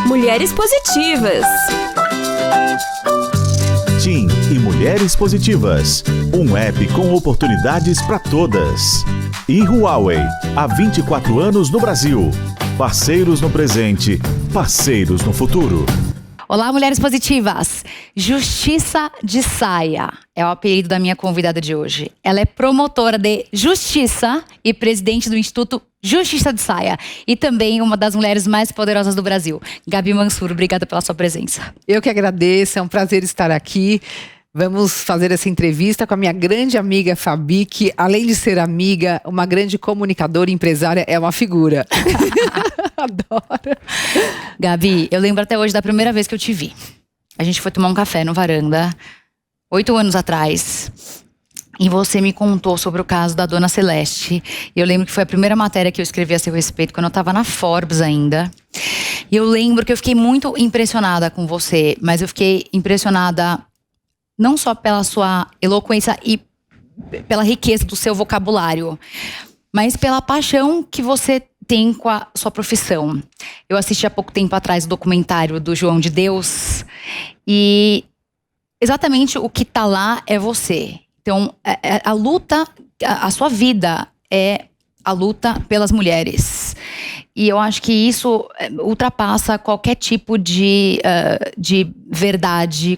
Mulheres Positivas. TIM e Mulheres Positivas, um app com oportunidades para todas. E Huawei, há 24 anos no Brasil. Parceiros no presente, parceiros no futuro. Olá, Mulheres Positivas! Justiça de Saia é o apelido da minha convidada de hoje. Ela é promotora de justiça e presidente do Instituto Justiça de Saia. E também uma das mulheres mais poderosas do Brasil. Gabi Mansur, obrigada pela sua presença. Eu que agradeço, é um prazer estar aqui. Vamos fazer essa entrevista com a minha grande amiga Fabi, que além de ser amiga, uma grande comunicadora e empresária, é uma figura. Adoro. Gabi, eu lembro até hoje da primeira vez que eu te vi. A gente foi tomar um café no Varanda, 8 anos atrás. E você me contou sobre o caso da Dona Celeste. E eu lembro que foi a primeira matéria que eu escrevi a seu respeito, quando eu estava na Forbes ainda. E eu lembro que eu fiquei muito impressionada com você, mas eu fiquei impressionada não só pela sua eloquência e pela riqueza do seu vocabulário, mas pela paixão que você tem com a sua profissão. Eu assisti há pouco tempo atrás o documentário do João de Deus e exatamente o que tá lá é você. Então, a luta, a sua vida é a luta pelas mulheres. E eu acho que isso ultrapassa qualquer tipo de verdade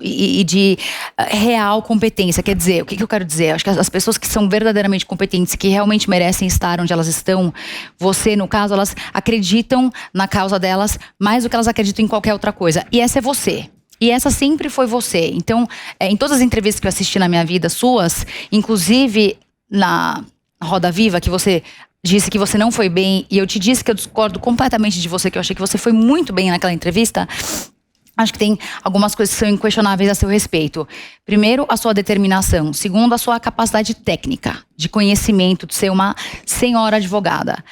e de real competência. Quer dizer, o que eu quero dizer? Acho que as pessoas que são verdadeiramente competentes, que realmente merecem estar onde elas estão, você, no caso, elas acreditam na causa delas mais do que elas acreditam em qualquer outra coisa. E essa é você. E essa sempre foi você. Então, em todas as entrevistas que eu assisti na minha vida, suas, inclusive na Roda Viva, que você disse que você não foi bem, e eu te disse que eu discordo completamente de você, que eu achei que você foi muito bem naquela entrevista. Acho que tem algumas coisas que são inquestionáveis a seu respeito. Primeiro, a sua determinação. Segundo, a sua capacidade técnica, de conhecimento, de ser uma senhora advogada.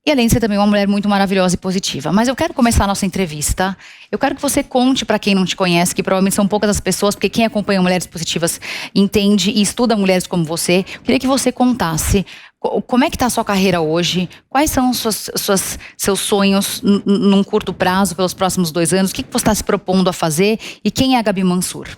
E além de ser também uma mulher muito maravilhosa e positiva. Mas eu quero começar a nossa entrevista. Eu quero que você conte para quem não te conhece, que provavelmente são poucas as pessoas, porque quem acompanha Mulheres Positivas entende e estuda mulheres como você. Eu queria que você contasse como é que está a sua carreira hoje, quais são seus sonhos num curto prazo, pelos próximos 2 anos, o que você está se propondo a fazer e quem é a Gabi Mansur?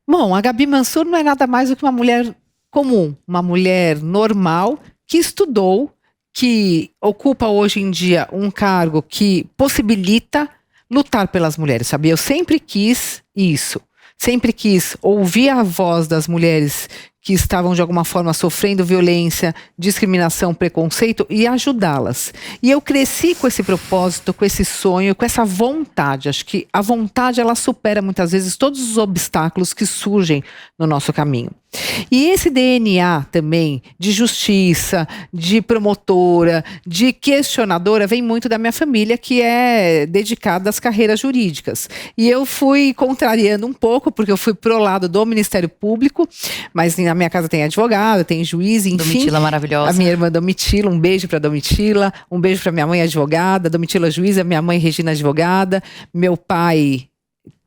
Bom, a Gabi Mansur não é nada mais do que uma mulher comum, uma mulher normal que estudou, que ocupa hoje em dia um cargo que possibilita lutar pelas mulheres, sabe? Eu sempre quis isso, sempre quis ouvir a voz das mulheres que estavam de alguma forma sofrendo violência, discriminação, preconceito e ajudá-las. E eu cresci com esse propósito, com esse sonho, com essa vontade. Acho que a vontade, ela supera muitas vezes todos os obstáculos que surgem no nosso caminho. E esse DNA também de justiça, de promotora, de questionadora, vem muito da minha família, que é dedicada às carreiras jurídicas. E eu fui contrariando um pouco, porque eu fui pro lado do Ministério Público, mas na minha casa tem advogado, tem juiz, enfim. Domitila maravilhosa. A minha irmã Domitila, um beijo para Domitila, um beijo para minha mãe advogada, Domitila juíza, minha mãe Regina advogada, meu pai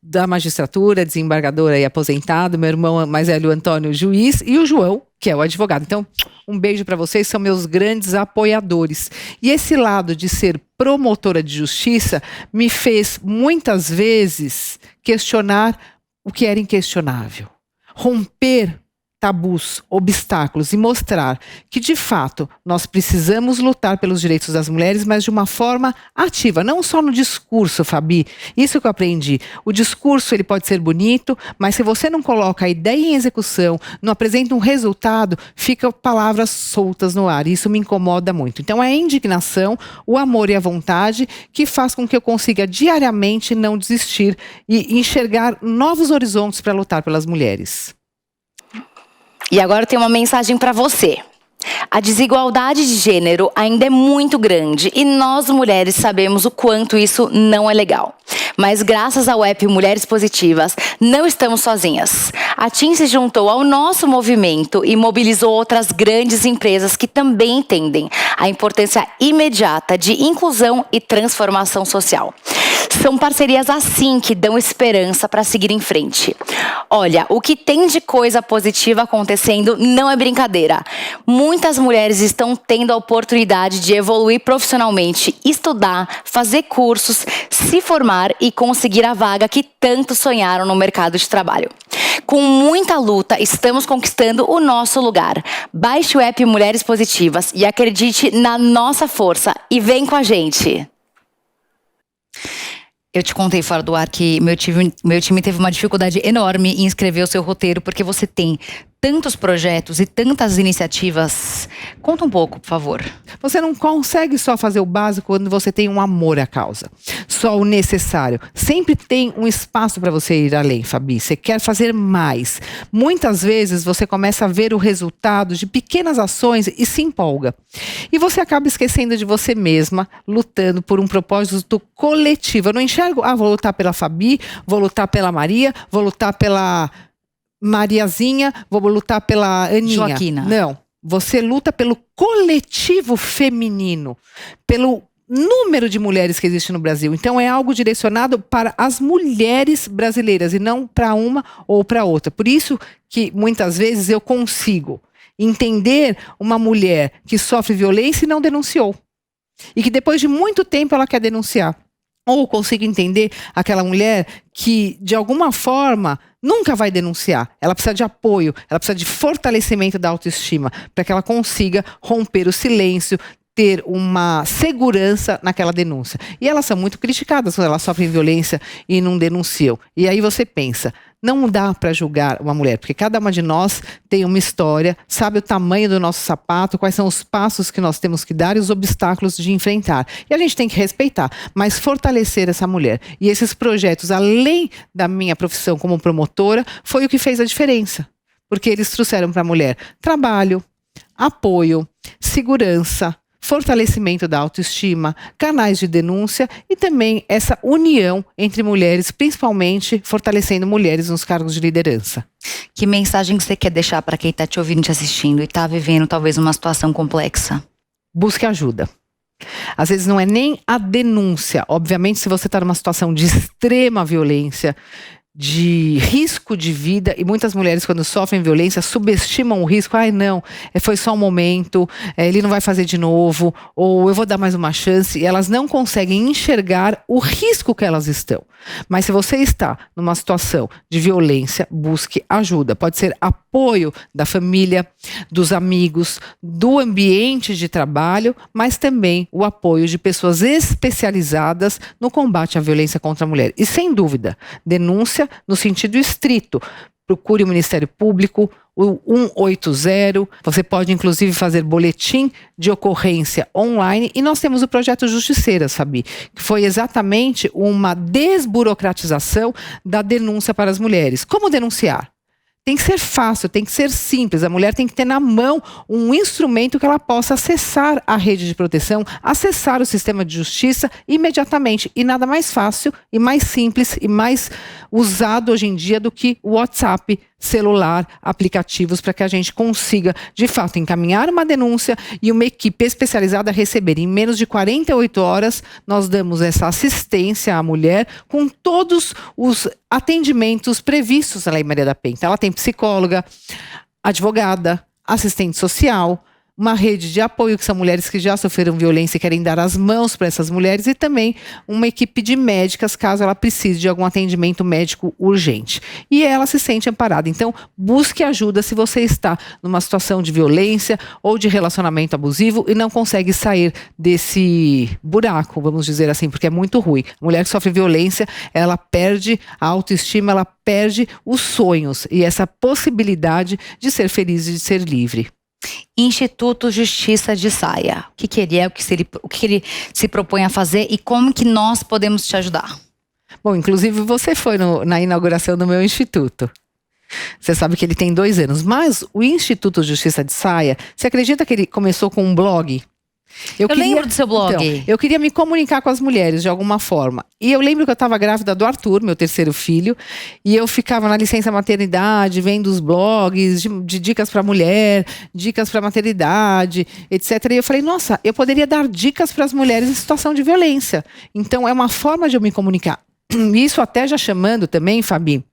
da magistratura, desembargadora e aposentado, meu irmão mais velho Antônio juiz e o João, que é o advogado. Então, um beijo para vocês, são meus grandes apoiadores. E esse lado de ser promotora de justiça me fez muitas vezes questionar o que era inquestionável. Romper tabus, obstáculos e mostrar que, de fato, nós precisamos lutar pelos direitos das mulheres, mas de uma forma ativa, não só no discurso, Fabi. Isso que eu aprendi. O discurso, ele pode ser bonito, mas se você não coloca a ideia em execução, não apresenta um resultado, ficam palavras soltas no ar. Isso me incomoda muito. Então, é a indignação, o amor e a vontade que faz com que eu consiga diariamente não desistir e enxergar novos horizontes para lutar pelas mulheres. E agora eu tenho uma mensagem para você. A desigualdade de gênero ainda é muito grande e nós mulheres sabemos o quanto isso não é legal. Mas graças ao app Mulheres Positivas, não estamos sozinhas. A TIM se juntou ao nosso movimento e mobilizou outras grandes empresas que também entendem a importância imediata de inclusão e transformação social. São parcerias assim que dão esperança para seguir em frente. Olha, o que tem de coisa positiva acontecendo não é brincadeira. Muitas mulheres estão tendo a oportunidade de evoluir profissionalmente, estudar, fazer cursos, se formar e conseguir a vaga que tanto sonharam no mercado de trabalho. Com muita luta, estamos conquistando o nosso lugar. Baixe o app Mulheres Positivas e acredite na nossa força e vem com a gente. Eu te contei fora do ar que meu time teve uma dificuldade enorme em escrever o seu roteiro, porque você tem tantos projetos e tantas iniciativas. Conta um pouco, por favor. Você não consegue só fazer o básico quando você tem um amor à causa. Só o necessário. Sempre tem um espaço para você ir além, Fabi. Você quer fazer mais. Muitas vezes você começa a ver o resultado de pequenas ações e se empolga. E você acaba esquecendo de você mesma, lutando por um propósito coletivo. Eu não enxergo, vou lutar pela Fabi, vou lutar pela Maria, vou lutar pela Mariazinha, vou lutar pela Aninha. Joaquina. Não. Você luta pelo coletivo feminino, pelo número de mulheres que existe no Brasil. Então é algo direcionado para as mulheres brasileiras e não para uma ou para outra. Por isso que muitas vezes eu consigo entender uma mulher que sofre violência e não denunciou. E que depois de muito tempo ela quer denunciar. Ou consigo entender aquela mulher que, de alguma forma, nunca vai denunciar. Ela precisa de apoio, ela precisa de fortalecimento da autoestima para que ela consiga romper o silêncio, ter uma segurança naquela denúncia. E elas são muito criticadas quando elas sofrem violência e não denunciam. E aí você pensa, não dá para julgar uma mulher, porque cada uma de nós tem uma história, sabe o tamanho do nosso sapato, quais são os passos que nós temos que dar e os obstáculos de enfrentar. E a gente tem que respeitar, mas fortalecer essa mulher. E esses projetos, além da minha profissão como promotora, foi o que fez a diferença. Porque eles trouxeram para a mulher trabalho, apoio, segurança, fortalecimento da autoestima, canais de denúncia e também essa união entre mulheres, principalmente fortalecendo mulheres nos cargos de liderança. Que mensagem você quer deixar para quem está te ouvindo, te assistindo e está vivendo talvez uma situação complexa? Busque ajuda. Às vezes não é nem a denúncia. Obviamente, se você está numa situação de extrema violência, de risco de vida, e muitas mulheres quando sofrem violência subestimam o risco, não, foi só um momento, ele não vai fazer de novo, ou eu vou dar mais uma chance, e elas não conseguem enxergar o risco que elas estão. Mas se você está numa situação de violência, busque ajuda, pode ser apoio da família, dos amigos, do ambiente de trabalho, mas também o apoio de pessoas especializadas no combate à violência contra a mulher. E sem dúvida, denúncia no sentido estrito. Procure o Ministério Público, o 180. Você pode, inclusive, fazer boletim de ocorrência online. E nós temos o projeto Justiceiras, Fabi, que foi exatamente uma desburocratização da denúncia para as mulheres. Como denunciar? Tem que ser fácil, tem que ser simples. A mulher tem que ter na mão um instrumento que ela possa acessar a rede de proteção, acessar o sistema de justiça imediatamente. E nada mais fácil e mais simples e mais usado hoje em dia do que o WhatsApp, celular, aplicativos, para que a gente consiga, de fato, encaminhar uma denúncia e uma equipe especializada receber. Em menos de 48 horas, nós damos essa assistência à mulher com todos os atendimentos previstos na Lei Maria da Penha. Ela tem psicóloga, advogada, assistente social, uma rede de apoio, que são mulheres que já sofreram violência e querem dar as mãos para essas mulheres, e também uma equipe de médicas, caso ela precise de algum atendimento médico urgente. E ela se sente amparada. Então, busque ajuda se você está numa situação de violência ou de relacionamento abusivo e não consegue sair desse buraco, vamos dizer assim, porque é muito ruim. A mulher que sofre violência, ela perde a autoestima, ela perde os sonhos e essa possibilidade de ser feliz e de ser livre. Instituto Justiça de Saia. O que ele é, o que ele se propõe a fazer e como que nós podemos te ajudar? Bom, inclusive você foi na inauguração do meu instituto. Você sabe que ele tem 2 anos, mas o Instituto Justiça de Saia, você acredita que ele começou com um blog? Eu lembro do seu blog. Então, eu queria me comunicar com as mulheres de alguma forma. E eu lembro que eu estava grávida do Arthur, meu terceiro filho, e eu ficava na licença maternidade, vendo os blogs de dicas para mulher, dicas para maternidade, etc. E eu falei, nossa, eu poderia dar dicas para as mulheres em situação de violência. Então, é uma forma de eu me comunicar. Isso até já chamando também, Fabi,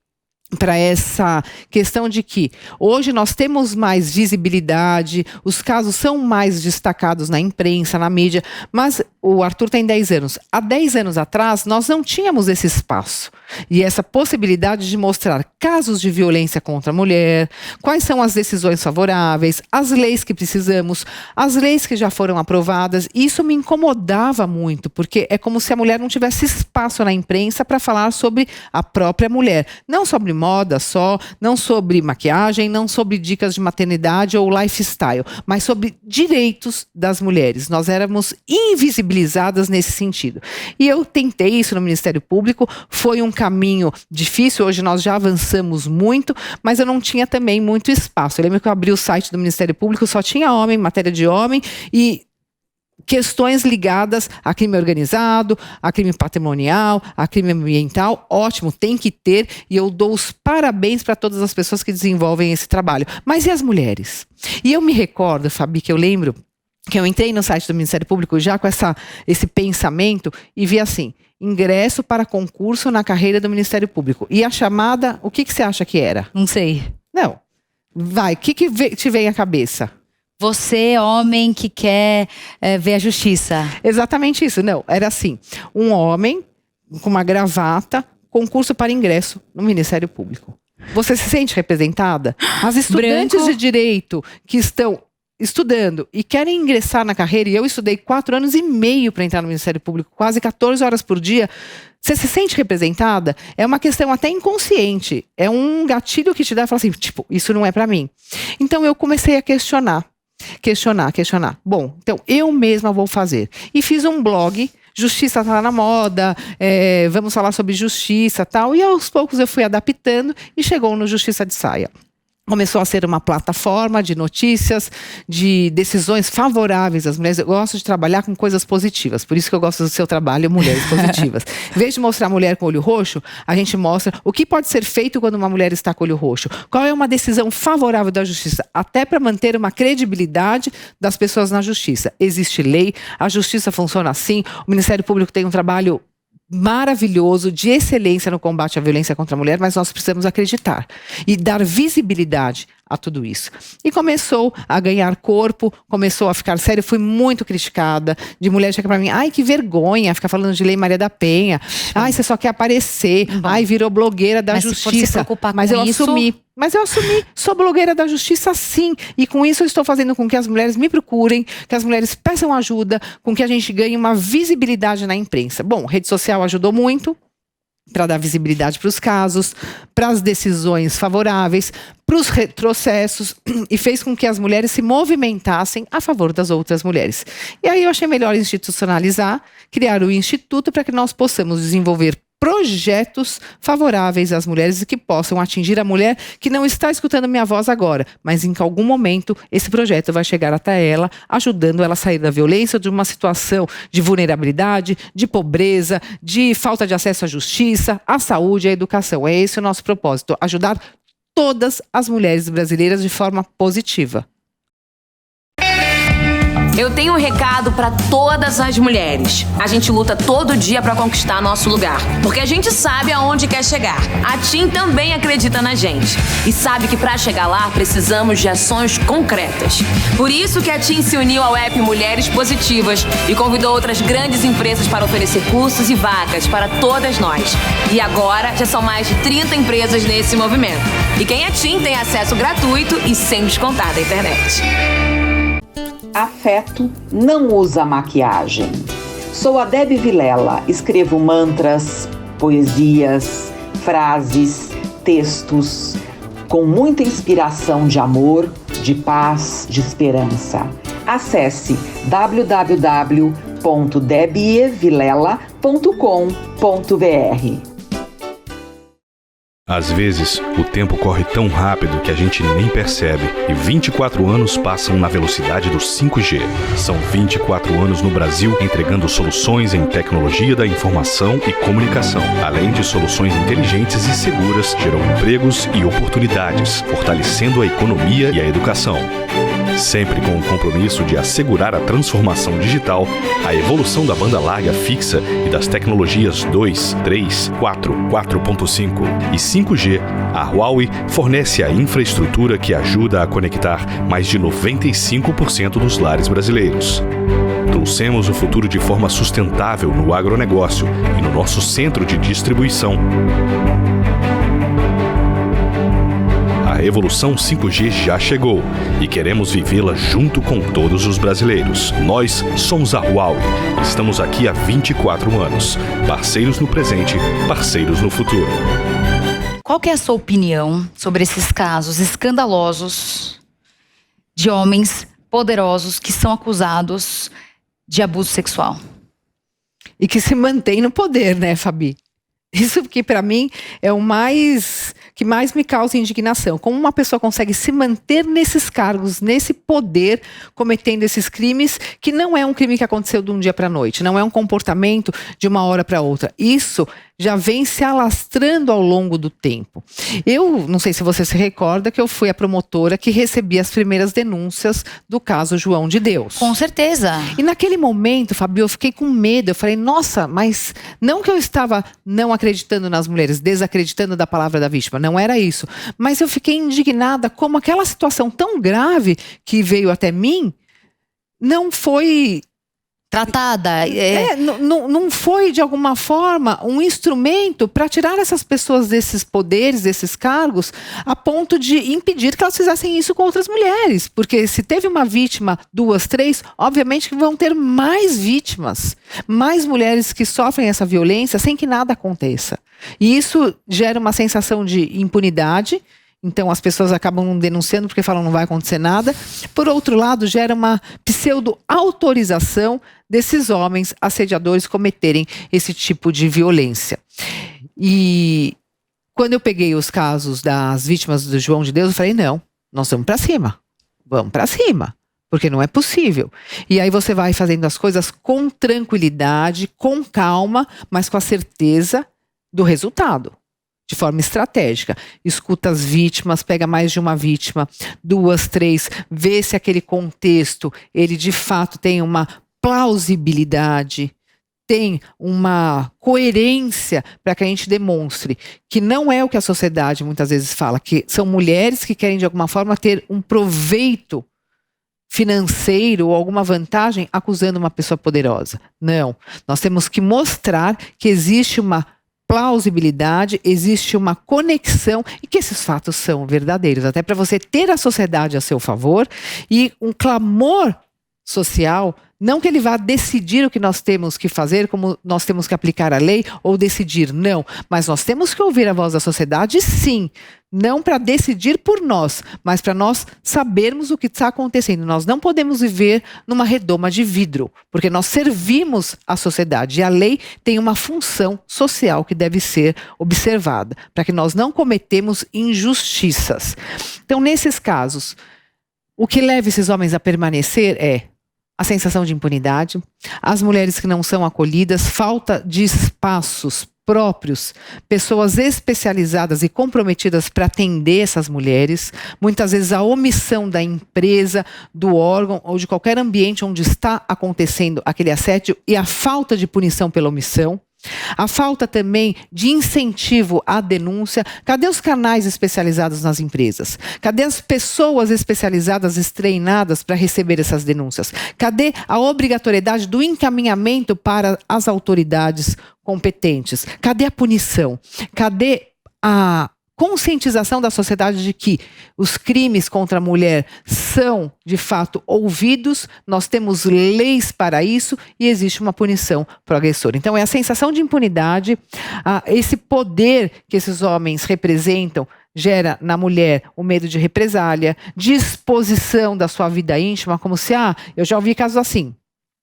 para essa questão de que hoje nós temos mais visibilidade, os casos são mais destacados na imprensa, na mídia, mas o Arthur tem 10 anos. Há 10 anos atrás, nós não tínhamos esse espaço e essa possibilidade de mostrar casos de violência contra a mulher, quais são as decisões favoráveis, as leis que precisamos, as leis que já foram aprovadas. E isso me incomodava muito, porque é como se a mulher não tivesse espaço na imprensa para falar sobre a própria mulher, não sobre moda só, não sobre maquiagem, não sobre dicas de maternidade ou lifestyle, mas sobre direitos das mulheres. Nós éramos invisibilizadas nesse sentido. E eu tentei isso no Ministério Público, foi um caminho difícil, hoje nós já avançamos muito, mas eu não tinha também muito espaço. Eu lembro que eu abri o site do Ministério Público, só tinha homem, matéria de homem e questões ligadas a crime organizado, a crime patrimonial, a crime ambiental. Ótimo, tem que ter, e eu dou os parabéns para todas as pessoas que desenvolvem esse trabalho. Mas e as mulheres? E eu me recordo, Fabi, que eu lembro que eu entrei no site do Ministério Público já com esse pensamento e vi assim, ingresso para concurso na carreira do Ministério Público. E a chamada, o que você acha que era? Não sei. Não. Vai, o que te vem à cabeça? Você, homem que quer ver a justiça. Exatamente isso. Não, era assim, um homem com uma gravata, concurso para ingresso no Ministério Público. Você se sente representada? As estudantes Branco. de direito que estão estudando e querem ingressar na carreira, e eu estudei 4 anos e meio para entrar no Ministério Público, quase 14 horas por dia. Você se sente representada? É uma questão até inconsciente. É um gatilho que te dá e fala assim, tipo, isso não é para mim. Então eu comecei a questionar. Bom, então eu mesma vou fazer. E fiz um blog, Justiça está na moda, vamos falar sobre justiça e tal. E aos poucos eu fui adaptando e chegou no Justiça de Saia. Começou a ser uma plataforma de notícias, de decisões favoráveis às mulheres. Eu gosto de trabalhar com coisas positivas, por isso que eu gosto do seu trabalho, Mulheres Positivas. Em vez de mostrar a mulher com olho roxo, a gente mostra o que pode ser feito quando uma mulher está com olho roxo. Qual é uma decisão favorável da justiça, até para manter uma credibilidade das pessoas na justiça. Existe lei, a justiça funciona assim, o Ministério Público tem um trabalho maravilhoso, de excelência no combate à violência contra a mulher, mas nós precisamos acreditar e dar visibilidade a tudo isso. E começou a ganhar corpo, começou a ficar sério, fui muito criticada, de mulher chegar pra mim, ai que vergonha, ficar falando de Lei Maria da Penha, ai você só quer aparecer, ai virou blogueira da justiça. Se for se preocupar mas com eu isso... assumi. Mas eu assumi, sou blogueira da justiça sim, e com isso eu estou fazendo com que as mulheres me procurem, que as mulheres peçam ajuda, com que a gente ganhe uma visibilidade na imprensa. Bom, rede social ajudou muito para dar visibilidade para os casos, para as decisões favoráveis, para os retrocessos, e fez com que as mulheres se movimentassem a favor das outras mulheres. E aí eu achei melhor institucionalizar, criar o instituto para que nós possamos desenvolver projetos favoráveis às mulheres e que possam atingir a mulher que não está escutando minha voz agora, mas em algum momento esse projeto vai chegar até ela, ajudando ela a sair da violência, de uma situação de vulnerabilidade, de pobreza, de falta de acesso à justiça, à saúde, à educação. É esse o nosso propósito, ajudar todas as mulheres brasileiras de forma positiva. Eu tenho um recado pra todas as mulheres. A gente luta todo dia pra conquistar nosso lugar, porque a gente sabe aonde quer chegar. A TIM também acredita na gente e sabe que pra chegar lá precisamos de ações concretas. Por isso que a TIM se uniu ao app Mulheres Positivas e convidou outras grandes empresas para oferecer cursos e vagas para todas nós. E agora já são mais de 30 empresas nesse movimento. E quem é TIM tem acesso gratuito e sem descontar da internet. Afeto não usa maquiagem. Sou a Debbie Vilela, escrevo mantras, poesias, frases, textos, com muita inspiração de amor, de paz, de esperança. Acesse www.debbievilela.com.br. Às vezes, o tempo corre tão rápido que a gente nem percebe e 24 anos passam na velocidade do 5G. São 24 anos no Brasil entregando soluções em tecnologia da informação e comunicação. Além de soluções inteligentes e seguras, geram empregos e oportunidades, fortalecendo a economia e a educação. Sempre com o compromisso de assegurar a transformação digital, a evolução da banda larga fixa e das tecnologias 2, 3, 4, 4.5 e 5G, a Huawei fornece a infraestrutura que ajuda a conectar mais de 95% dos lares brasileiros. Trouxemos o futuro de forma sustentável no agronegócio e no nosso centro de distribuição. A revolução 5G já chegou e queremos vivê-la junto com todos os brasileiros. Nós somos a Huawei. Estamos aqui há 24 anos. Parceiros no presente, parceiros no futuro. Qual que é a sua opinião sobre esses casos escandalosos de homens poderosos que são acusados de abuso sexual? E que se mantém no poder, né, Fabi? Isso que para mim é o que mais me causa indignação. Como uma pessoa consegue se manter nesses cargos, nesse poder, cometendo esses crimes, que não é um crime que aconteceu de um dia para a noite, não é um comportamento de uma hora para outra. Isso já vem se alastrando ao longo do tempo. Eu não sei se você se recorda que eu fui a promotora que recebia as primeiras denúncias do caso João de Deus. Com certeza. E naquele momento, Fabio, eu fiquei com medo. Eu falei, nossa, mas não que eu estava não acreditando nas mulheres, desacreditando da palavra da vítima, não era isso. Mas eu fiquei indignada como aquela situação tão grave que veio até mim não foi tratada. Não foi, de alguma forma, um instrumento para tirar essas pessoas desses poderes, desses cargos, a ponto de impedir que elas fizessem isso com outras mulheres. Porque se teve uma vítima, 2, 3, obviamente que vão ter mais vítimas, mais mulheres que sofrem essa violência sem que nada aconteça. E isso gera uma sensação de impunidade. Então as pessoas acabam não denunciando porque falam não vai acontecer nada. Por outro lado, gera uma pseudo-autorização desses homens assediadores cometerem esse tipo de violência. E quando eu peguei os casos das vítimas do João de Deus, eu falei, não, nós vamos para cima. Vamos para cima. Porque não é possível. E aí você vai fazendo as coisas com tranquilidade, com calma, mas com a certeza do resultado. De forma estratégica, escuta as vítimas, pega mais de uma vítima, 2, 3, vê se aquele contexto, ele de fato tem uma plausibilidade, tem uma coerência para que a gente demonstre que não é o que a sociedade muitas vezes fala, que são mulheres que querem de alguma forma ter um proveito financeiro ou alguma vantagem acusando uma pessoa poderosa. Não, nós temos que mostrar que existe uma plausibilidade, existe uma conexão e que esses fatos são verdadeiros, até para você ter a sociedade a seu favor e um clamor social, não que ele vá decidir o que nós temos que fazer, como nós temos que aplicar a lei ou decidir, não, mas nós temos que ouvir a voz da sociedade, sim, não para decidir por nós, mas para nós sabermos o que está acontecendo. Nós não podemos viver numa redoma de vidro, porque nós servimos a sociedade e a lei tem uma função social que deve ser observada, para que nós não cometemos injustiças. Então, nesses casos, o que leva esses homens a permanecer é a sensação de impunidade, as mulheres que não são acolhidas, falta de espaços próprios, pessoas especializadas e comprometidas para atender essas mulheres, muitas vezes a omissão da empresa, do órgão ou de qualquer ambiente onde está acontecendo aquele assédio e a falta de punição pela omissão. A falta também de incentivo à denúncia. Cadê os canais especializados nas empresas? Cadê as pessoas especializadas, treinadas para receber essas denúncias? Cadê a obrigatoriedade do encaminhamento para as autoridades competentes? Cadê a punição? Cadê a conscientização da sociedade de que os crimes contra a mulher são, de fato, ouvidos, nós temos leis para isso e existe uma punição para o agressor. Então, é a sensação de impunidade, esse poder que esses homens representam, gera na mulher o medo de represália, de exposição da sua vida íntima, como se, eu já ouvi casos assim.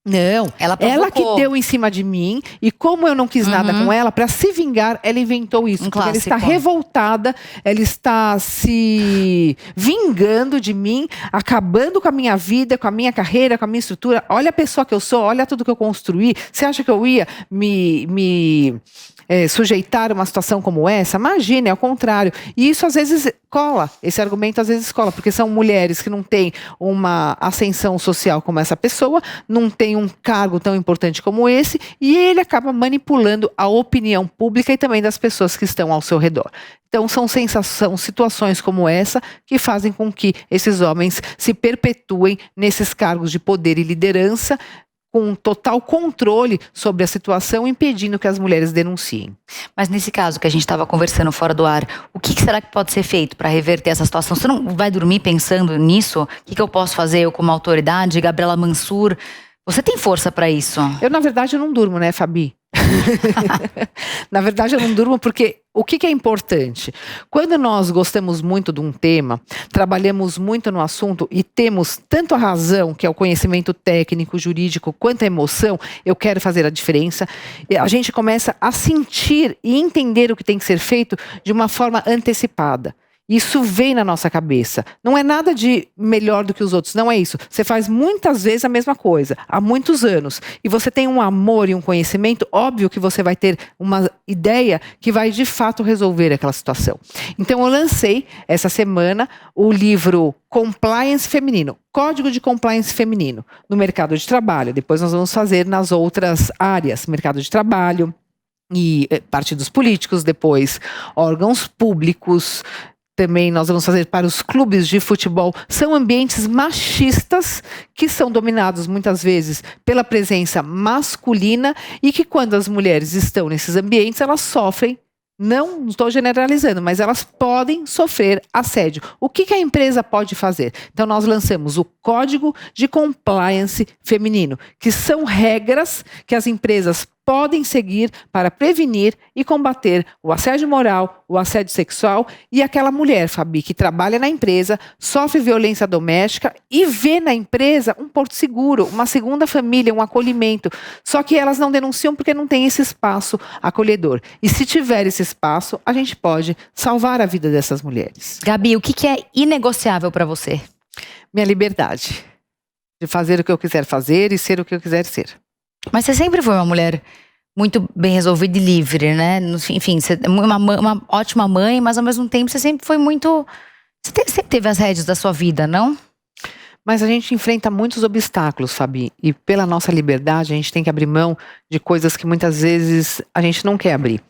Não, Ela ela que provocou. deu em cima de mim, e como eu não quis nada com ela, para se vingar, ela inventou isso. Um Porque ela está clássico. revoltada, ela está se vingando de mim, acabando com a minha vida, com a minha carreira, com a minha estrutura. Olha a pessoa que eu sou, olha tudo que eu construí. Você acha que eu ia me sujeitar a uma situação como essa? Imagina, é o contrário. E isso às vezes cola, esse argumento às vezes cola, porque são mulheres que não têm uma ascensão social como essa pessoa, não tem um cargo tão importante como esse, e ele acaba manipulando a opinião pública e também das pessoas que estão ao seu redor. Então são situações como essa que fazem com que esses homens se perpetuem nesses cargos de poder e liderança, com total controle sobre a situação, impedindo que as mulheres denunciem. Mas nesse caso que a gente estava conversando fora do ar, o que será que pode ser feito para reverter essa situação? Você não vai dormir pensando nisso? O que eu posso fazer, eu como autoridade, Gabriela Mansur? Você tem força para isso? Eu, na verdade, não durmo, né, Fabi? Na verdade, eu não durmo porque o que é importante? Quando nós gostamos muito de um tema, trabalhamos muito no assunto e temos tanto a razão, que é o conhecimento técnico, jurídico, quanto a emoção, eu quero fazer a diferença, a gente começa a sentir e entender o que tem que ser feito de uma forma antecipada. Isso vem na nossa cabeça. Não é nada de melhor do que os outros, não é isso. Você faz muitas vezes a mesma coisa, há muitos anos. E você tem um amor e um conhecimento, óbvio que você vai ter uma ideia que vai de fato resolver aquela situação. Então eu lancei essa semana o livro Compliance Feminino, Código de Compliance Feminino, no mercado de trabalho. Depois nós vamos fazer nas outras áreas, mercado de trabalho e partidos políticos, depois órgãos públicos. Também nós vamos fazer para os clubes de futebol. São ambientes machistas que são dominados muitas vezes pela presença masculina e que quando as mulheres estão nesses ambientes, elas sofrem, não estou generalizando, mas elas podem sofrer assédio. O que a empresa pode fazer? Então nós lançamos o Código de Compliance Feminino, que são regras que as empresas podem seguir para prevenir e combater o assédio moral, o assédio sexual e aquela mulher, Fabi, que trabalha na empresa, sofre violência doméstica e vê na empresa um porto seguro, uma segunda família, um acolhimento. Só que elas não denunciam porque não tem esse espaço acolhedor. E se tiver esse espaço, a gente pode salvar a vida dessas mulheres. Gabi, o que é inegociável para você? Minha liberdade de fazer o que eu quiser fazer e ser o que eu quiser ser. Mas você sempre foi uma mulher muito bem resolvida e livre, né? Enfim, você é uma ótima mãe, mas ao mesmo tempo você sempre foi muito... Você sempre teve as rédeas da sua vida, não? Mas a gente enfrenta muitos obstáculos, Fabi. E pela nossa liberdade, a gente tem que abrir mão de coisas que muitas vezes a gente não quer abrir.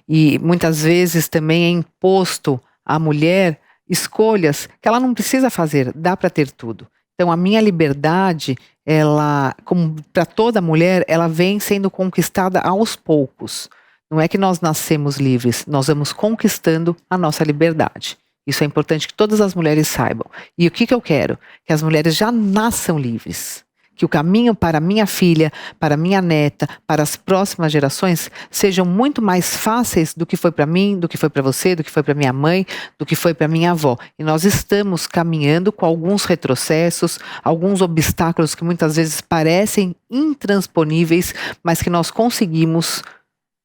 E muitas vezes também é imposto à mulher escolhas que ela não precisa fazer, dá para ter tudo. Então a minha liberdade, ela, como para toda mulher, ela vem sendo conquistada aos poucos. Não é que nós nascemos livres, nós vamos conquistando a nossa liberdade. Isso é importante que todas as mulheres saibam. E o que eu quero? Que as mulheres já nasçam livres. Que o caminho para minha filha, para minha neta, para as próximas gerações sejam muito mais fáceis do que foi para mim, do que foi para você, do que foi para minha mãe, do que foi para minha avó. E nós estamos caminhando com alguns retrocessos, alguns obstáculos que muitas vezes parecem intransponíveis, mas que nós conseguimos,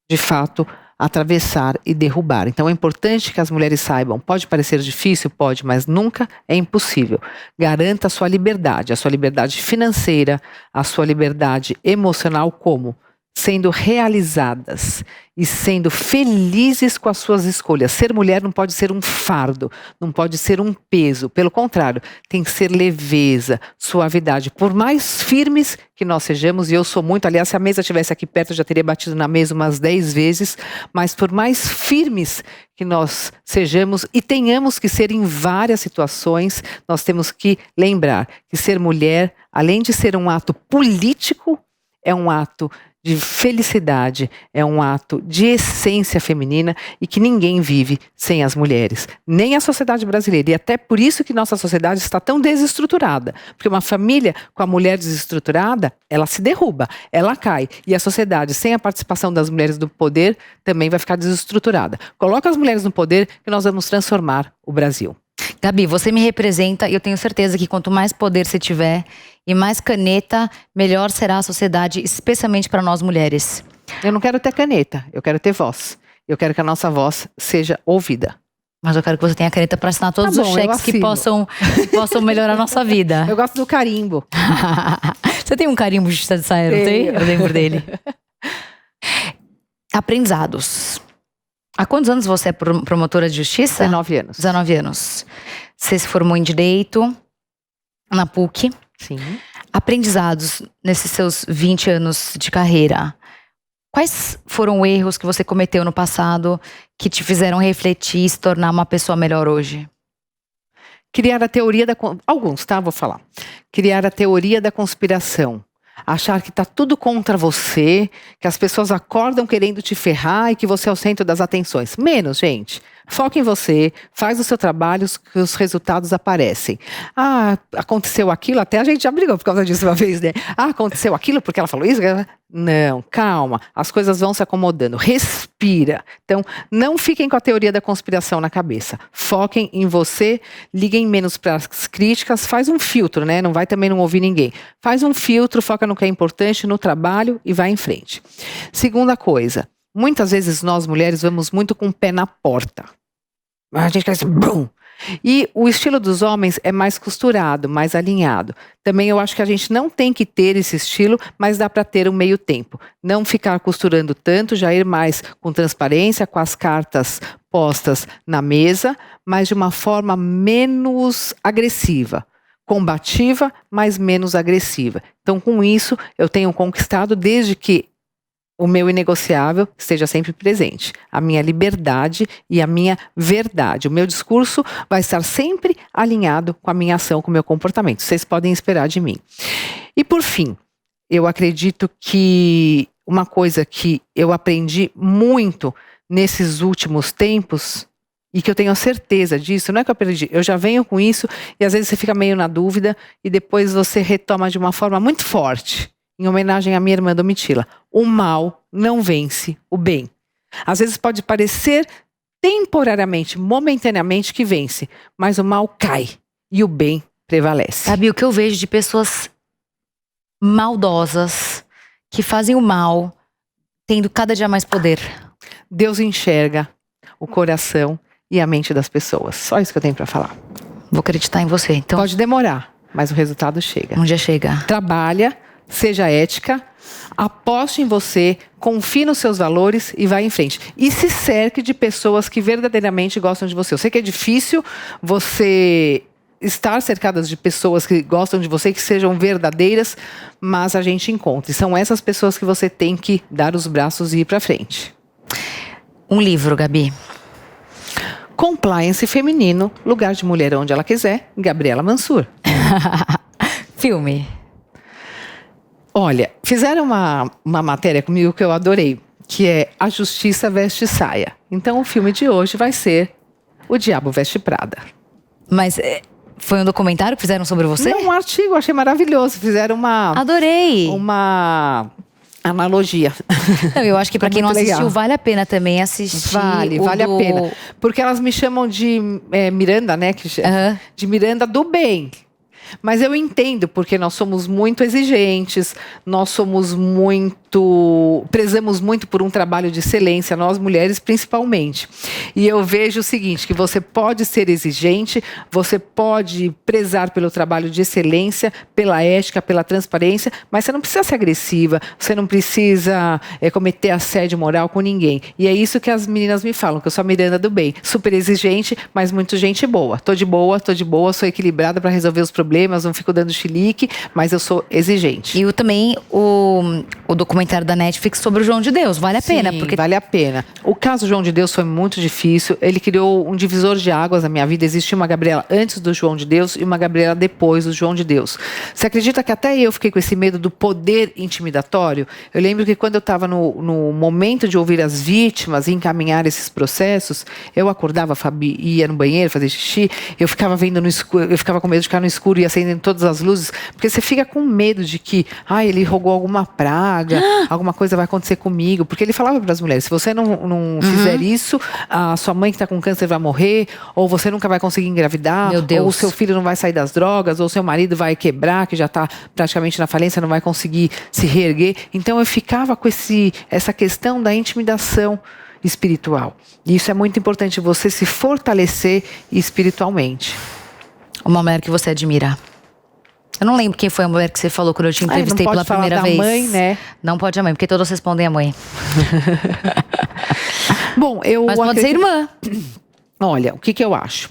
de fato, atravessar e derrubar. Então é importante que as mulheres saibam, pode parecer difícil, pode, mas nunca é impossível. Garanta a sua liberdade financeira, a sua liberdade emocional, como? Sendo realizadas e sendo felizes com as suas escolhas. Ser mulher não pode ser um fardo, não pode ser um peso. Pelo contrário, tem que ser leveza, suavidade. Por mais firmes que nós sejamos, e eu sou muito, aliás, se a mesa estivesse aqui perto, eu já teria batido na mesa umas 10 vezes, mas por mais firmes que nós sejamos e tenhamos que ser em várias situações, nós temos que lembrar que ser mulher, além de ser um ato político, é um ato de felicidade, é um ato de essência feminina e que ninguém vive sem as mulheres, nem a sociedade brasileira. E até por isso que nossa sociedade está tão desestruturada, porque uma família com a mulher desestruturada, ela se derruba, ela cai. E a sociedade sem a participação das mulheres no poder também vai ficar desestruturada. Coloca as mulheres no poder que nós vamos transformar o Brasil. Gabi, você me representa e eu tenho certeza que quanto mais poder você tiver e mais caneta, melhor será a sociedade, especialmente para nós mulheres. Eu não quero ter caneta, eu quero ter voz. Eu quero que a nossa voz seja ouvida. Mas eu quero que você tenha caneta para assinar todos Tá os bom, cheques que possam melhorar a nossa vida. Eu gosto do carimbo. Você tem um carimbo de Justiça de Saia, não tem? Eu lembro dele. Aprendizados. Há quantos anos você é promotora de justiça? 19 anos. 19 anos. Você se formou em Direito, na PUC. Sim. Aprendizados nesses seus 20 anos de carreira. Quais foram erros que você cometeu no passado que te fizeram refletir e se tornar uma pessoa melhor hoje? Criar a teoria da... Alguns, tá? Vou falar. Criar a teoria da conspiração. Achar que tá tudo contra você, que as pessoas acordam querendo te ferrar e que você é o centro das atenções. Menos, gente. Foca em você, faz o seu trabalho, que os resultados aparecem. Ah, aconteceu aquilo, até a gente já brigou por causa disso uma vez, né? Ah, aconteceu aquilo porque ela falou isso? Não, calma, as coisas vão se acomodando. Respira. Então, não fiquem com a teoria da conspiração na cabeça. Foquem em você, liguem menos para as críticas, faz um filtro, né? Não vai também não ouvir ninguém. Faz um filtro, foca no que é importante, no trabalho e vai em frente. Segunda coisa, muitas vezes nós mulheres vamos muito com o pé na porta. A gente quer assim, bum! E o estilo dos homens é mais costurado, mais alinhado. Também eu acho que a gente não tem que ter esse estilo, mas dá para ter um meio tempo. Não ficar costurando tanto, já ir mais com transparência, com as cartas postas na mesa, mas de uma forma menos agressiva. Combativa, mas menos agressiva. Então, com isso, eu tenho conquistado desde que o meu inegociável esteja sempre presente. A minha liberdade e a minha verdade. O meu discurso vai estar sempre alinhado com a minha ação, com o meu comportamento. Vocês podem esperar de mim. E por fim, eu acredito que uma coisa que eu aprendi muito nesses últimos tempos e que eu tenho a certeza disso, não é que eu aprendi, eu já venho com isso e às vezes você fica meio na dúvida e depois você retoma de uma forma muito forte. Em homenagem à minha irmã Domitila, o mal não vence o bem. Às vezes pode parecer temporariamente, momentaneamente que vence, mas o mal cai e o bem prevalece. Sabe, o que eu vejo de pessoas maldosas que fazem o mal, tendo cada dia mais poder. Deus enxerga o coração e a mente das pessoas. Só isso que eu tenho para falar. Vou acreditar em você, então. Pode demorar, mas o resultado chega. Um dia chega. Trabalha, seja ética, aposte em você, confie nos seus valores e vá em frente. E se cerque de pessoas que verdadeiramente gostam de você. Eu sei que é difícil você estar cercadas de pessoas que gostam de você, que sejam verdadeiras, mas a gente encontra. E são essas pessoas que você tem que dar os braços e ir para frente. Um livro, Gabi. Compliance Feminino, Lugar de Mulher Onde Ela Quiser, Gabriela Mansur. Filme. Olha, fizeram uma matéria comigo que eu adorei, que é A Justiça Veste Saia. Então o filme de hoje vai ser O Diabo Veste Prada. Mas foi um documentário que fizeram sobre você? Não, um artigo, achei maravilhoso. Fizeram Adorei! uma analogia. Não, eu acho que pra quem não assistiu, legal. vale a pena também assistir. Vale a pena. Porque elas me chamam de Miranda, né? De Miranda do bem. Mas eu entendo, porque nós somos muito exigentes, prezamos muito por um trabalho de excelência, nós mulheres principalmente. E eu vejo o seguinte, que você pode ser exigente, você pode prezar pelo trabalho de excelência, pela ética, pela transparência, mas você não precisa ser agressiva, você não precisa cometer assédio moral com ninguém. E é isso que as meninas me falam, que eu sou a Miranda do bem, super exigente, mas muito gente boa. Tô de boa, sou equilibrada para resolver os problemas, não fico dando chilique, mas eu sou exigente. E também o documentário da Netflix sobre o João de Deus, vale a pena. Porque vale a pena. O caso João de Deus foi muito difícil, ele criou um divisor de águas na minha vida. Existia uma Gabriela antes do João de Deus e uma Gabriela depois do João de Deus. Você acredita que até eu fiquei com esse medo do poder intimidatório? Eu lembro que quando eu estava no momento de ouvir as vítimas e encaminhar esses processos, eu acordava, a Fabi ia no banheiro fazer xixi, eu ficava vendo no escuro, eu ficava com medo de ficar no escuro e acendendo todas as luzes, porque você fica com medo de que ele rogou alguma praga, alguma coisa vai acontecer comigo. Porque ele falava para as mulheres, se você não fizer isso, a sua mãe que está com câncer vai morrer, ou você nunca vai conseguir engravidar, Meu Deus. ou o seu filho não vai sair das drogas, ou seu marido vai quebrar, que já está praticamente na falência, não vai conseguir se reerguer. Então eu ficava com essa questão da intimidação espiritual. E isso é muito importante, você se fortalecer espiritualmente. Uma mulher que você admira. Eu não lembro quem foi a mulher que você falou quando eu te entrevistei pela primeira vez. Não pode falar da mãe, né? Não pode a mãe, porque todos respondem a mãe. Bom, Mas pode ser irmã. Olha, o que eu acho?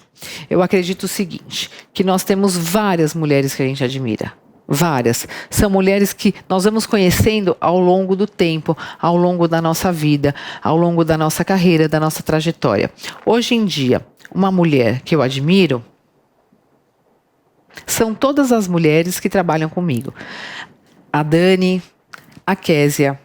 Eu acredito o seguinte, que nós temos várias mulheres que a gente admira. Várias. São mulheres que nós vamos conhecendo ao longo do tempo, ao longo da nossa vida, ao longo da nossa carreira, da nossa trajetória. Hoje em dia, uma mulher que eu admiro são todas as mulheres que trabalham comigo. A Dani, a Késia,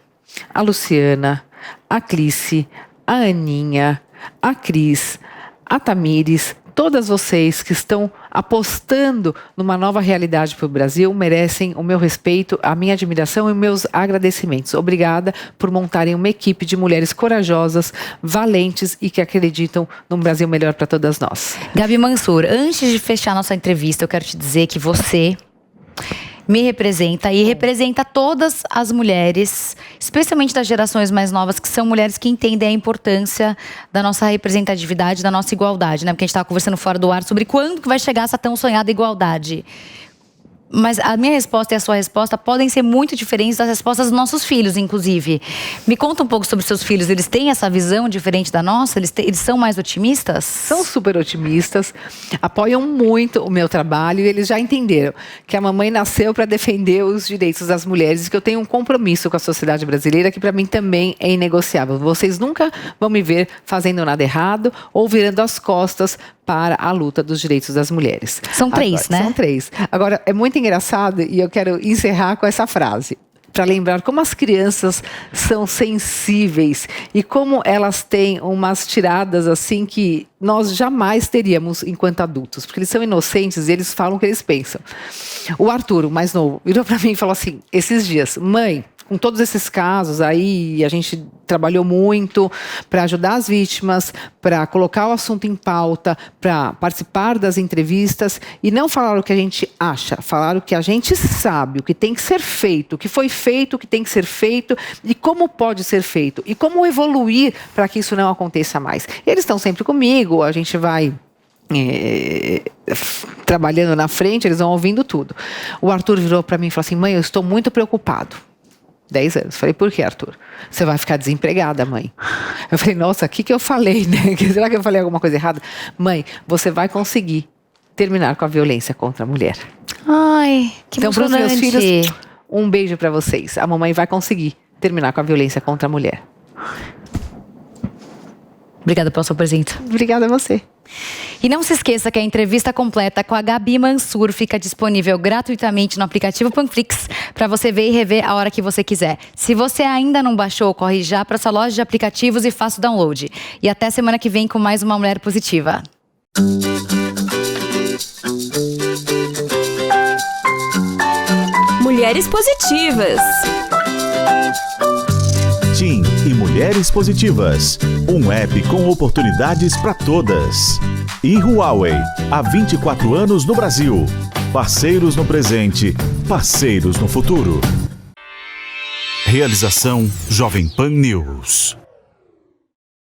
a Luciana, a Clice, a Aninha, a Cris, a Tamires, todas vocês que estão apostando numa nova realidade para o Brasil merecem o meu respeito, a minha admiração e meus agradecimentos. Obrigada por montarem uma equipe de mulheres corajosas, valentes e que acreditam num Brasil melhor para todas nós. Gabi Mansur, antes de fechar nossa entrevista, eu quero te dizer que você me representa e representa todas as mulheres, especialmente das gerações mais novas, que são mulheres que entendem a importância da nossa representatividade, da nossa igualdade, né? Porque a gente estava conversando fora do ar sobre quando que vai chegar essa tão sonhada igualdade. Mas a minha resposta e a sua resposta podem ser muito diferentes das respostas dos nossos filhos, inclusive. Me conta um pouco sobre seus filhos. Eles têm essa visão diferente da nossa? Eles são mais otimistas? São super otimistas, apoiam muito o meu trabalho e eles já entenderam que a mamãe nasceu para defender os direitos das mulheres e que eu tenho um compromisso com a sociedade brasileira que para mim também é inegociável. Vocês nunca vão me ver fazendo nada errado ou virando as costas para a luta dos direitos das mulheres. São três, né? São três. Agora, é muito engraçado e eu quero encerrar com essa frase, para lembrar como as crianças são sensíveis e como elas têm umas tiradas assim que nós jamais teríamos enquanto adultos, porque eles são inocentes e eles falam o que eles pensam. O Arthur, o mais novo, virou para mim e falou assim, esses dias, mãe, com todos esses casos aí, a gente trabalhou muito para ajudar as vítimas, para colocar o assunto em pauta, para participar das entrevistas e não falar o que a gente acha, falar o que a gente sabe, o que tem que ser feito, o que foi feito, o que tem que ser feito e como pode ser feito e como evoluir para que isso não aconteça mais. Eles estão sempre comigo, a gente vai trabalhando na frente, eles vão ouvindo tudo. O Arthur virou para mim e falou assim, mãe, eu estou muito preocupado. 10 anos. Falei, por que, Arthur? Você vai ficar desempregada, mãe. Eu falei, nossa, o que eu falei, né? Será que eu falei alguma coisa errada? Mãe, você vai conseguir terminar com a violência contra a mulher. Ai, que então, para os meus emocionante. filhos, um beijo para vocês. A mamãe vai conseguir terminar com a violência contra a mulher. Obrigada pelo seu presente. Obrigada a você. E não se esqueça que a entrevista completa com a Gabi Mansur fica disponível gratuitamente no aplicativo Panflix para você ver e rever a hora que você quiser. Se você ainda não baixou, corre já para essa loja de aplicativos e faça o download. E até semana que vem com mais uma Mulher Positiva. Mulheres Positivas. TIM e Mulheres Positivas, um app com oportunidades para todas. E Huawei, há 24 anos no Brasil. Parceiros no presente, parceiros no futuro. Realização Jovem Pan News.